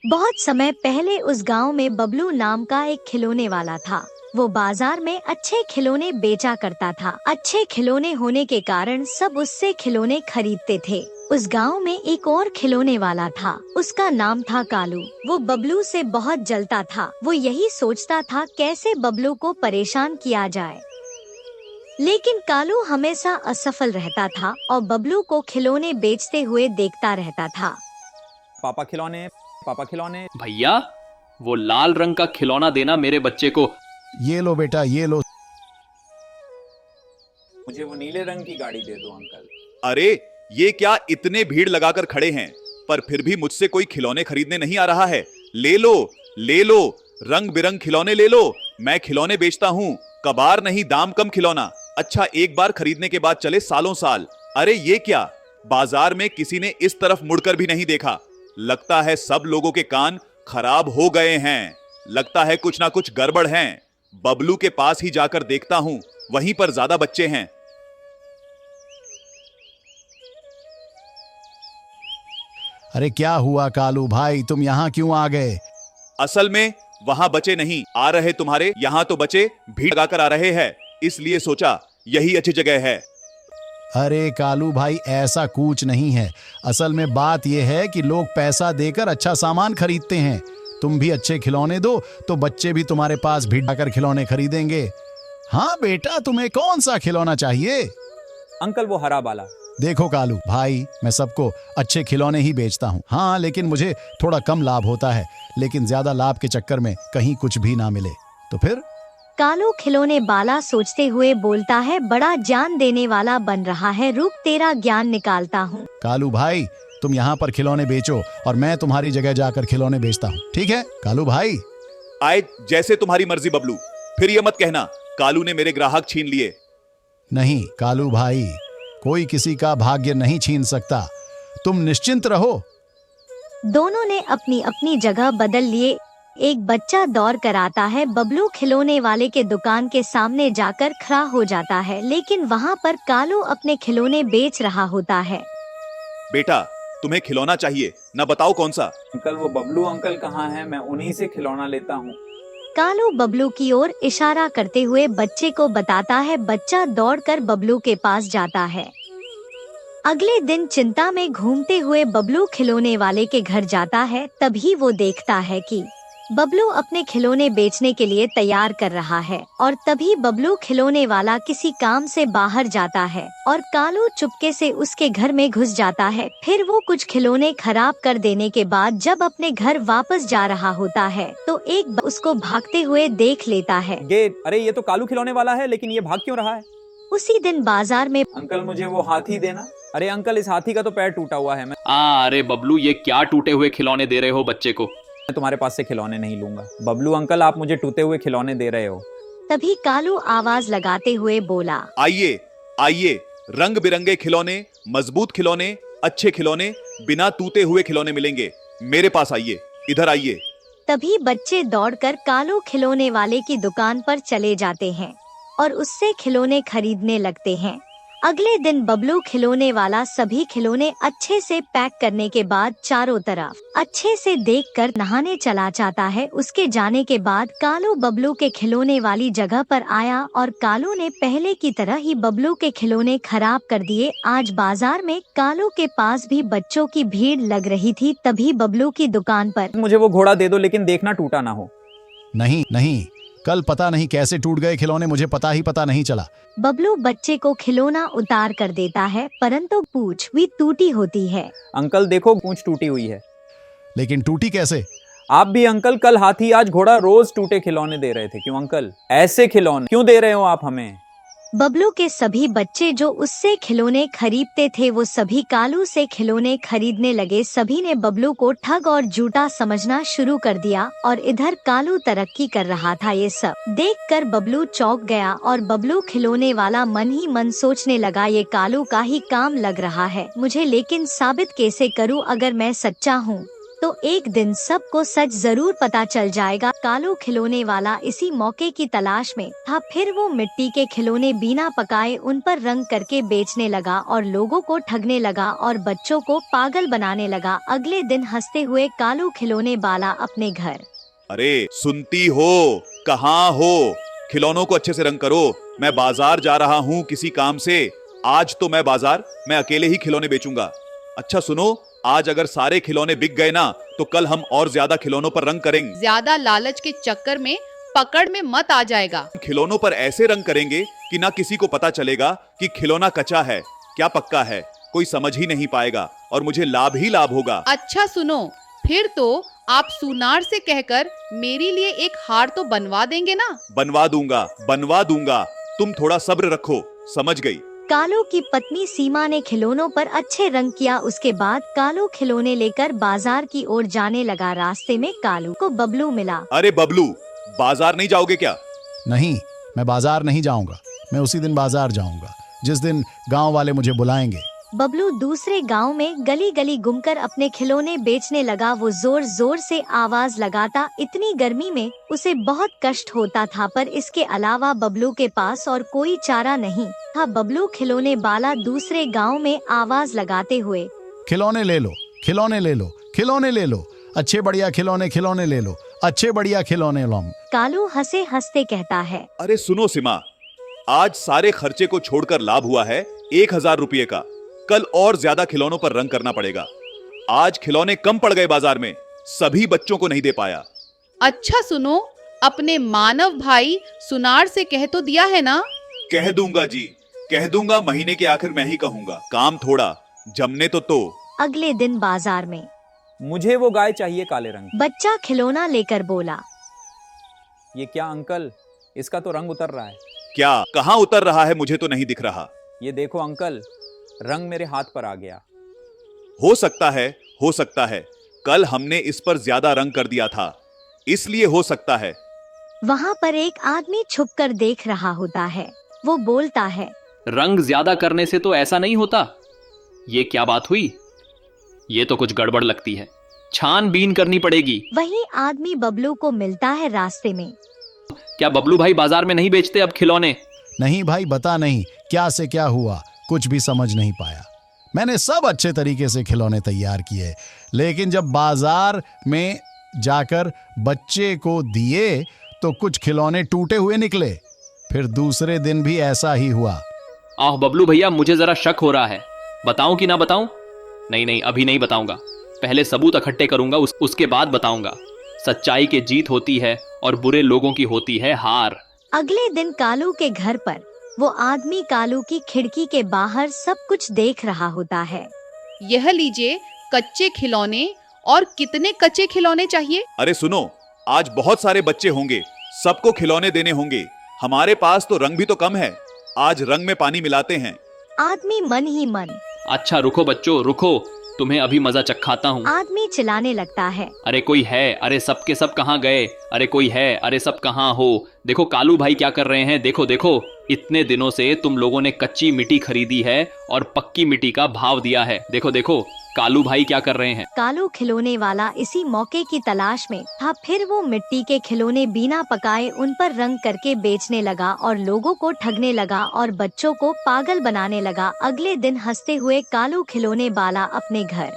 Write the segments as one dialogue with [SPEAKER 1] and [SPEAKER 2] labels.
[SPEAKER 1] बहुत समय पहले उस गांव में बबलू नाम का एक खिलौने वाला था। वो बाजार में अच्छे खिलौने बेचा करता था। अच्छे खिलौने होने के कारण सब उससे खिलौने खरीदते थे। उस गांव में एक और खिलौने वाला था। उसका नाम था कालू। वो बबलू से बहुत जलता था। वो यही सोचता था कैसे बबलू को परेशान किया जाए, लेकिन कालू हमेशा असफल रहता था और बबलू को खिलौने बेचते हुए देखता रहता था।
[SPEAKER 2] पापा खिलौने, पापा खिलौने।
[SPEAKER 3] भैया, वो लाल रंग का खिलौना देना मेरे बच्चे को।
[SPEAKER 4] ये लो बेटा, ये लो।
[SPEAKER 2] मुझे वो नीले रंग की गाड़ी दे दो अंकल।
[SPEAKER 5] अरे ये क्या, इतने भीड़ लगाकर खड़े हैं पर फिर भी मुझसे कोई खिलौने खरीदने नहीं आ रहा है। ले लो, ले लो, रंग बिरंग खिलौने ले लो। मैं खिलौने बेचता हूँ, कबार नहीं, दाम कम खिलौना। अच्छा, एक बार खरीदने के बाद चले सालों साल। अरे ये क्या, बाजार में किसी ने इस तरफ मुड़कर भी नहीं देखा। लगता है सब लोगों के कान खराब हो गए हैं। लगता है कुछ ना कुछ गड़बड़ है। बबलू के पास ही जाकर देखता हूं, वहीं पर ज्यादा बच्चे हैं।
[SPEAKER 4] अरे क्या हुआ कालू भाई, तुम यहाँ क्यों आ गए?
[SPEAKER 5] असल में वहां बचे नहीं आ रहे तुम्हारे, यहां तो बचे भीड़ लगाकर आ रहे हैं, इसलिए सोचा यही अच्छी जगह है।
[SPEAKER 4] अरे कालू भाई, ऐसा कुछ नहीं है। असल में बात यह है कि लोग पैसा देकर अच्छा सामान खरीदते हैं। तुम भी अच्छे खिलौने दो तो बच्चे भी तुम्हारे पास भीड़ आकर खिलौने खरीदेंगे। हाँ बेटा, तुम्हें कौन सा खिलौना चाहिए?
[SPEAKER 2] अंकल वो हरा वाला।
[SPEAKER 4] देखो कालू भाई, मैं सबको अच्छे खिलौने ही बेचता हूँ। हाँ, लेकिन मुझे थोड़ा कम लाभ होता है, लेकिन ज्यादा लाभ के चक्कर में कहीं कुछ भी ना मिले तो फिर?
[SPEAKER 1] कालू खिलौने वाला सोचते हुए बोलता है, बड़ा ज्ञान देने वाला बन रहा है, रुक तेरा ज्ञान निकालता हूँ।
[SPEAKER 4] कालू भाई, तुम यहाँ पर खिलौने बेचो और मैं तुम्हारी जगह जाकर खिलौने बेचता हूँ, ठीक है कालू भाई?
[SPEAKER 5] आए जैसे तुम्हारी मर्जी बबलू। फिर ये मत कहना कालू ने मेरे ग्राहक छीन लिए।
[SPEAKER 4] नहीं कालू भाई, कोई किसी का भाग्य नहीं छीन सकता, तुम निश्चिंत रहो।
[SPEAKER 1] दोनों ने अपनी अपनी जगह बदल लिए। एक बच्चा दौड़ कर आता है। बबलू खिलौने वाले के दुकान के सामने जाकर खड़ा हो जाता है, लेकिन वहाँ पर कालू अपने खिलौने बेच रहा होता है।
[SPEAKER 5] बेटा, तुम्हें खिलौना चाहिए ना, बताओ कौन सा?
[SPEAKER 2] अंकल वो बबलू अंकल कहाँ हैं? मैं उन्हीं से खिलौना लेता हूँ।
[SPEAKER 1] कालू बबलू की ओर इशारा करते हुए बच्चे को बताता है। बच्चा दौड़कर बबलू के पास जाता है। अगले दिन चिंता में घूमते हुए बबलू खिलौने वाले के घर जाता है। तभी वो देखता है कि बबलू अपने खिलौने बेचने के लिए तैयार कर रहा है, और तभी बबलू खिलौने वाला किसी काम से बाहर जाता है और कालू चुपके से उसके घर में घुस जाता है। फिर वो कुछ खिलौने खराब कर देने के बाद जब अपने घर वापस जा रहा होता है तो एक उसको भागते हुए देख लेता है।
[SPEAKER 2] अरे ये तो कालू खिलौने वाला है, लेकिन ये भाग क्यों रहा है?
[SPEAKER 1] उसी दिन बाजार में
[SPEAKER 2] अंकल मुझे वो हाथी देना। अरे अंकल, इस हाथी का तो पैर टूटा हुआ है।
[SPEAKER 3] अरे बबलू, ये क्या टूटे हुए खिलौने दे रहे हो बच्चे को?
[SPEAKER 2] मैं तुम्हारे पास से खिलौने नहीं लूंगा। बबलू अंकल, आप मुझे टूटे हुए खिलौने दे रहे हो।
[SPEAKER 1] तभी कालू आवाज लगाते हुए बोला,
[SPEAKER 5] आइए आइए, रंग बिरंगे खिलौने, मजबूत खिलौने, अच्छे खिलौने, बिना टूटे हुए खिलौने मिलेंगे। मेरे पास आइए, इधर आइए।
[SPEAKER 1] तभी बच्चे दौड़कर कालू खिलौने वाले की दुकान पर चले जाते हैं और उससे खिलौने खरीदने लगते हैं। अगले दिन बबलू खिलौने वाला सभी खिलौने अच्छे से पैक करने के बाद चारों तरफ अच्छे से देखकर नहाने चला जाता है। उसके जाने के बाद कालू बबलू के खिलौने वाली जगह पर आया और कालू ने पहले की तरह ही बबलू के खिलौने खराब कर दिए। आज बाजार में कालू के पास भी बच्चों की भीड़ लग रही थी। तभी बबलू की दुकान पर,
[SPEAKER 2] मुझे वो घोड़ा दे दो, लेकिन देखना टूटा ना हो।
[SPEAKER 4] नहीं नहीं, कल पता नहीं कैसे टूट गए खिलौने, मुझे पता नहीं चला।
[SPEAKER 1] बबलू बच्चे को खिलौना उतार कर देता है, परंतु पूंछ भी टूटी होती है।
[SPEAKER 2] अंकल देखो, पूंछ टूटी हुई है।
[SPEAKER 4] लेकिन टूटी कैसे?
[SPEAKER 2] आप भी अंकल, कल हाथी आज घोड़ा, रोज टूटे खिलौने दे रहे थे। क्यों अंकल, ऐसे खिलौने क्यों दे रहे हो आप हमें?
[SPEAKER 1] बबलू के सभी बच्चे जो उससे खिलौने खरीदते थे वो सभी कालू से खिलौने खरीदने लगे। सभी ने बबलू को ठग और झूठा समझना शुरू कर दिया और इधर कालू तरक्की कर रहा था। ये सब देखकर बबलू चौंक गया और बबलू खिलौने वाला मन ही मन सोचने लगा, ये कालू का ही काम लग रहा है मुझे, लेकिन साबित कैसे करूं अगर मैं सच्चा हूं। तो एक दिन सबको सच जरूर पता चल जाएगा। कालू खिलौने वाला इसी मौके की तलाश में था। फिर वो मिट्टी के खिलौने बिना पकाए उन पर रंग करके बेचने लगा और लोगों को ठगने लगा और बच्चों को पागल बनाने लगा। अगले दिन हंसते हुए कालू खिलौने वाला अपने घर।
[SPEAKER 5] अरे सुनती हो, कहाँ हो? खिलौनों को अच्छे से रंग करो। मैं बाजार जा रहा हूँ किसी काम से। आज तो मैं अकेले ही खिलौने बेचूंगा। अच्छा सुनो, आज अगर सारे खिलौने बिक गए ना तो कल हम और ज्यादा खिलौनों पर रंग करेंगे।
[SPEAKER 6] ज्यादा लालच के चक्कर में पकड़ में मत आ जाएगा।
[SPEAKER 5] खिलौनों पर ऐसे रंग करेंगे कि ना किसी को पता चलेगा कि खिलौना कच्चा है क्या पक्का है, कोई समझ ही नहीं पाएगा और मुझे लाभ ही लाभ होगा।
[SPEAKER 6] अच्छा सुनो, फिर तो आप सुनार से कहकर मेरे लिए एक हार तो बनवा देंगे ना?
[SPEAKER 5] बनवा दूंगा। तुम थोड़ा सब्र रखो, समझ गई।
[SPEAKER 1] कालू की पत्नी सीमा ने खिलौनों पर अच्छे रंग किया। उसके बाद कालू खिलौने लेकर बाजार की ओर जाने लगा। रास्ते में कालू को बबलू मिला।
[SPEAKER 5] अरे बबलू, बाजार नहीं जाओगे क्या?
[SPEAKER 4] नहीं, मैं बाजार नहीं जाऊंगा। मैं उसी दिन बाजार जाऊंगा जिस दिन गांव वाले मुझे बुलाएंगे।
[SPEAKER 1] बबलू दूसरे गांव में गली गली घूमकर अपने खिलौने बेचने लगा। वो जोर जोर से आवाज लगाता। इतनी गर्मी में उसे बहुत कष्ट होता था, पर इसके अलावा बबलू के पास और कोई चारा नहीं था। बबलू खिलौने वाला दूसरे गांव में आवाज लगाते हुए,
[SPEAKER 4] खिलौने ले लो, खिलौने ले लो, खिलौने ले लो, अच्छे बढ़िया खिलौने ले लो, अच्छे बढ़िया खिलौने लो।
[SPEAKER 1] कालू हंसे हंसते कहता है,
[SPEAKER 5] अरे सुनो सीमा, आज सारे खर्चे को छोड़कर लाभ हुआ है 1000 रुपये का। कल और ज्यादा खिलौनों पर रंग करना पड़ेगा। आज खिलौने कम पड़ गए बाजार में, सभी बच्चों को नहीं दे पाया।
[SPEAKER 6] अच्छा सुनो, अपने मानव भाई सुनार से कह तो दिया है ना?
[SPEAKER 5] कह दूंगा जी, कह दूंगा। महीने के आखिर मैं ही कहूंगा। काम थोड़ा जमने तो।
[SPEAKER 1] अगले दिन बाजार में
[SPEAKER 2] मुझे वो गाय चाहिए काले रंग की।
[SPEAKER 1] बच्चा खिलौना लेकर बोला,
[SPEAKER 2] ये क्या अंकल, इसका तो रंग उतर रहा है।
[SPEAKER 5] क्या? कहाँ उतर रहा है? मुझे तो नहीं दिख रहा।
[SPEAKER 2] ये देखो अंकल, रंग मेरे हाथ पर आ गया।
[SPEAKER 5] हो सकता है कल हमने इस पर ज्यादा रंग कर दिया था, इसलिए हो सकता है।
[SPEAKER 1] वहाँ पर एक आदमी छुपकर देख रहा होता है। वो बोलता है,
[SPEAKER 3] रंग ज्यादा करने से तो ऐसा नहीं होता। ये क्या बात हुई? ये तो कुछ गड़बड़ लगती है, छानबीन करनी पड़ेगी।
[SPEAKER 1] वही आदमी बबलू को मिलता है रास्ते में।
[SPEAKER 3] क्या बबलू भाई बाजार में नहीं बेचते अब खिलौने?
[SPEAKER 4] नहीं भाई, बता नहीं क्या से क्या हुआ, कुछ भी समझ नहीं पाया। मैंने सब अच्छे तरीके से खिलौने तैयार किए, लेकिन जब बाजार में जाकर बच्चे को दिए तो कुछ खिलौने टूटे हुए निकले। फिर दूसरे दिन भी ऐसा ही हुआ।
[SPEAKER 3] आह बबलू भैया, मुझे जरा शक हो रहा है। बताऊं कि ना बताऊं? नहीं, अभी नहीं बताऊंगा। पहले सबूत इकट्ठे करूंगा, उसके बाद बताऊंगा। सच्चाई की जीत होती है और बुरे लोगों की होती है हार।
[SPEAKER 1] अगले दिन कालू के घर पर वो आदमी कालू की खिड़की के बाहर सब कुछ देख रहा होता है।
[SPEAKER 6] यह लीजिए कच्चे खिलौने। और कितने कच्चे खिलौने चाहिए?
[SPEAKER 5] अरे सुनो, आज बहुत सारे बच्चे होंगे, सबको खिलौने देने होंगे। हमारे पास तो रंग भी तो कम है, आज रंग में पानी मिलाते हैं।
[SPEAKER 1] आदमी मन ही मन,
[SPEAKER 3] अच्छा रुको बच्चों, रुको, तुम्हें अभी मजा चखाता हूँ।
[SPEAKER 1] आदमी चिल्लाने लगता है,
[SPEAKER 3] अरे कोई है? अरे सब के सब कहाँ गए? अरे कोई है? अरे सब कहाँ हो? देखो कालू भाई क्या कर रहे हैं, देखो देखो। इतने दिनों से तुम लोगों ने कच्ची मिट्टी खरीदी है और पक्की मिट्टी का भाव दिया है। देखो देखो कालू भाई क्या कर रहे हैं।
[SPEAKER 1] कालू खिलौने वाला इसी मौके की तलाश में था। फिर वो मिट्टी के खिलौने बिना पकाए उन पर रंग करके बेचने लगा और लोगों को ठगने लगा और बच्चों को पागल बनाने लगा। अगले दिन हंसते हुए कालू खिलौने वाला अपने घर।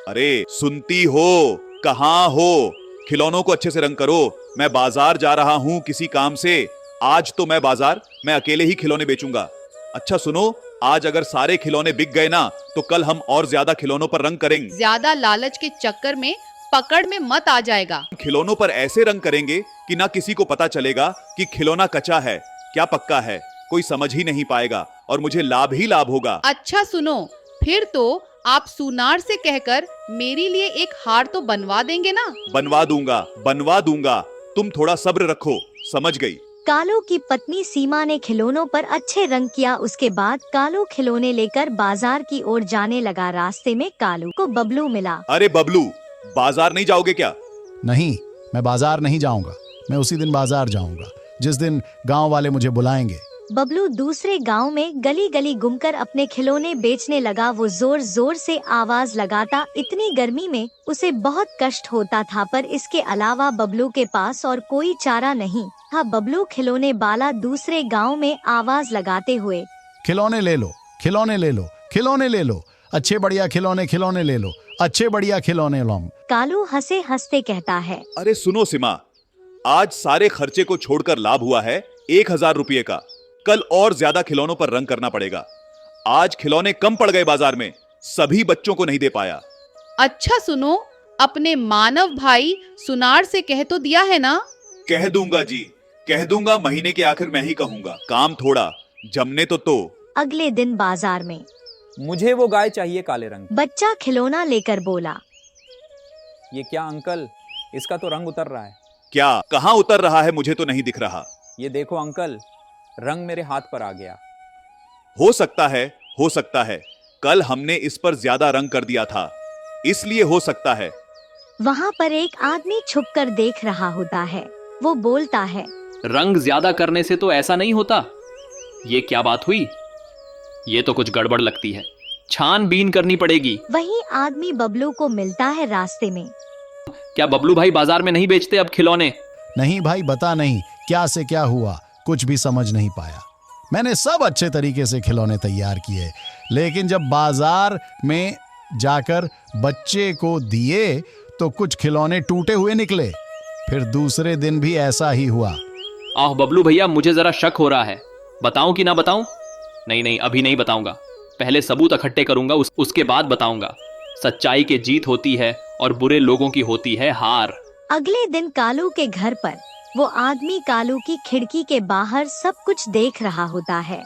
[SPEAKER 5] अरे सुनती हो, कहाँ हो? खिलौनों को अच्छे से रंग करो। मैं बाजार जा रहा हूँ किसी काम से। आज तो मैं अकेले ही खिलौने बेचूंगा। अच्छा सुनो, आज अगर सारे खिलौने बिक गए ना तो कल हम और ज्यादा खिलौनों पर रंग करेंगे।
[SPEAKER 6] ज्यादा लालच के चक्कर में पकड़ में मत आ जाएगा।
[SPEAKER 5] खिलौनों पर ऐसे रंग करेंगे कि ना किसी को पता चलेगा कि खिलौना कच्चा है क्या पक्का है, कोई समझ ही नहीं पाएगा और मुझे लाभ ही लाभ होगा।
[SPEAKER 6] अच्छा सुनो, फिर तो आप सुनार से कहकर मेरे लिए एक हार तो बनवा देंगे ना?
[SPEAKER 5] बनवा दूंगा। तुम थोड़ा सब्र रखो, समझ गई।
[SPEAKER 1] कालू की पत्नी सीमा ने खिलौनों पर अच्छे रंग किया। उसके बाद कालू खिलौने लेकर बाजार की ओर जाने लगा। रास्ते में कालू को बबलू मिला।
[SPEAKER 5] अरे बबलू, बाजार नहीं जाओगे क्या?
[SPEAKER 4] नहीं, मैं बाजार नहीं जाऊंगा। मैं उसी दिन बाजार जाऊंगा जिस दिन गांव वाले मुझे बुलाएंगे।
[SPEAKER 1] बबलू दूसरे गांव में गली गली घूमकर अपने खिलौने बेचने लगा। वो जोर जोर से आवाज लगाता, इतनी गर्मी में उसे बहुत कष्ट होता था, पर इसके अलावा बबलू के पास और कोई चारा नहीं था। बबलू खिलौने वाला दूसरे गांव में आवाज लगाते हुए,
[SPEAKER 4] खिलौने ले लो, खिलौने ले लो, खिलौने ले लो, अच्छे बढ़िया खिलौने ले लो, अच्छे बढ़िया खिलौने लो।
[SPEAKER 1] कालू हंसे हंसते कहता है,
[SPEAKER 5] अरे सुनो सिमा, आज सारे खर्चे को छोड़कर लाभ हुआ है 1000 रुपये का। कल और ज्यादा खिलौनों पर रंग करना पड़ेगा। आज खिलौने कम पड़ गए बाजार में, सभी बच्चों को नहीं दे पाया।
[SPEAKER 6] अच्छा सुनो, अपने मानव भाई सुनार से कह तो दिया है ना?
[SPEAKER 5] कह दूंगा जी, कह दूंगा, महीने के आखिर में ही कहूंगा। काम थोड़ा जमने तो।
[SPEAKER 1] अगले दिन बाजार में
[SPEAKER 2] मुझे वो गाय चाहिए काले रंग।
[SPEAKER 1] बच्चा खिलौना लेकर बोला,
[SPEAKER 2] ये क्या अंकल, इसका तो रंग उतर रहा है।
[SPEAKER 5] क्या? कहां उतर रहा है? मुझे तो नहीं दिख रहा।
[SPEAKER 2] ये देखो अंकल, रंग मेरे हाथ पर आ गया।
[SPEAKER 5] हो सकता है कल हमने इस पर ज्यादा रंग कर दिया था, इसलिए हो सकता है।
[SPEAKER 1] वहाँ पर एक आदमी छुपकर देख रहा होता है। वो बोलता है,
[SPEAKER 3] रंग ज्यादा करने से तो ऐसा नहीं होता। ये क्या बात हुई? ये तो कुछ गड़बड़ लगती है, छानबीन करनी पड़ेगी।
[SPEAKER 1] वही आदमी बबलू को मिलता है रास्ते में।
[SPEAKER 3] क्या बबलू भाई बाजार में नहीं बेचते अब खिलौने?
[SPEAKER 4] नहीं भाई, बता नहीं क्या से क्या हुआ, कुछ भी समझ नहीं पाया। मैंने सब अच्छे तरीके से खिलौने तैयार किए, लेकिन जब बाजार में जाकर बच्चे को दिए तो कुछ खिलौने टूटे हुए निकले। फिर दूसरे दिन भी ऐसा ही हुआ।
[SPEAKER 3] आह बबलू भैया, मुझे जरा शक हो रहा है, बताऊं कि ना बताऊं? नहीं, अभी नहीं बताऊंगा, पहले सबूत इकट्ठे करूंगा, उसके बाद बताऊंगा। सच्चाई की जीत होती है और बुरे लोगों की होती है हार।
[SPEAKER 1] अगले दिन कालू के घर पर वो आदमी कालू की खिड़की के बाहर सब कुछ देख रहा होता है।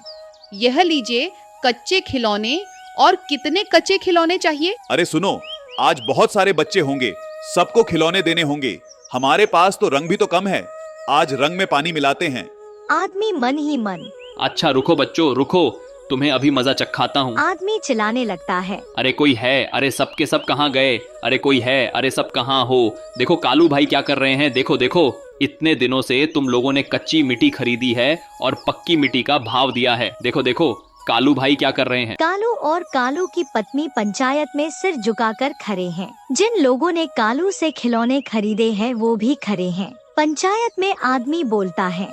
[SPEAKER 6] यह लीजिए कच्चे खिलौने। और कितने कच्चे खिलौने चाहिए?
[SPEAKER 5] अरे सुनो, आज बहुत सारे बच्चे होंगे, सबको खिलौने देने होंगे। हमारे पास तो रंग भी तो कम है, आज रंग में पानी मिलाते हैं।
[SPEAKER 1] आदमी मन ही मन,
[SPEAKER 3] अच्छा रुको बच्चों रुको, तुम्हें अभी मजा चखाता हूँ।
[SPEAKER 1] आदमी चिल्लाने लगता है,
[SPEAKER 3] अरे कोई है, अरे सब के सब कहाँ गए, अरे कोई है, अरे सब कहाँ हो? देखो कालू भाई क्या कर रहे हैं, देखो देखो, इतने दिनों से तुम लोगों ने कच्ची मिट्टी खरीदी है और पक्की मिट्टी का भाव दिया है। देखो देखो कालू भाई क्या कर रहे हैं।
[SPEAKER 1] कालू और कालू की पत्नी पंचायत में सिर झुकाकर खड़े हैं। जिन लोगों ने कालू से खिलौने खरीदे हैं वो भी खड़े हैं। पंचायत में आदमी बोलता है,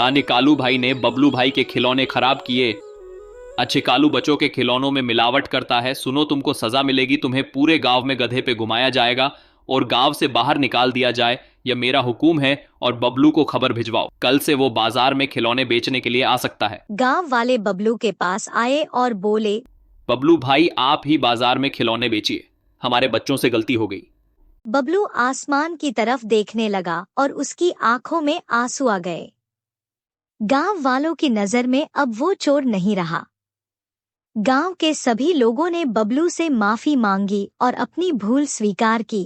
[SPEAKER 3] यानी कालू भाई ने बबलू भाई के खिलौने खराब किए। अच्छे कालू बच्चों के खिलौनों में मिलावट करता है, सुनो तुमको सजा मिलेगी। तुम्हें पूरे गांव में गधे पे घुमाया जाएगा और गांव से बाहर निकाल दिया जाए, यह मेरा हुक्म है। और बबलू को खबर भिजवाओ, कल से वो बाजार में खिलौने बेचने के लिए आ सकता है।
[SPEAKER 1] गांव वाले बबलू के पास आए और बोले,
[SPEAKER 3] बबलू भाई आप ही बाजार में खिलौने बेचिए, हमारे बच्चों से गलती हो गई।
[SPEAKER 1] बबलू आसमान की तरफ देखने लगा और उसकी आंखों में आंसू आ गए। गांव वालों की नजर में अब वो चोर नहीं रहा। गांव के सभी लोगों ने बबलू से माफी मांगी और अपनी भूल स्वीकार की।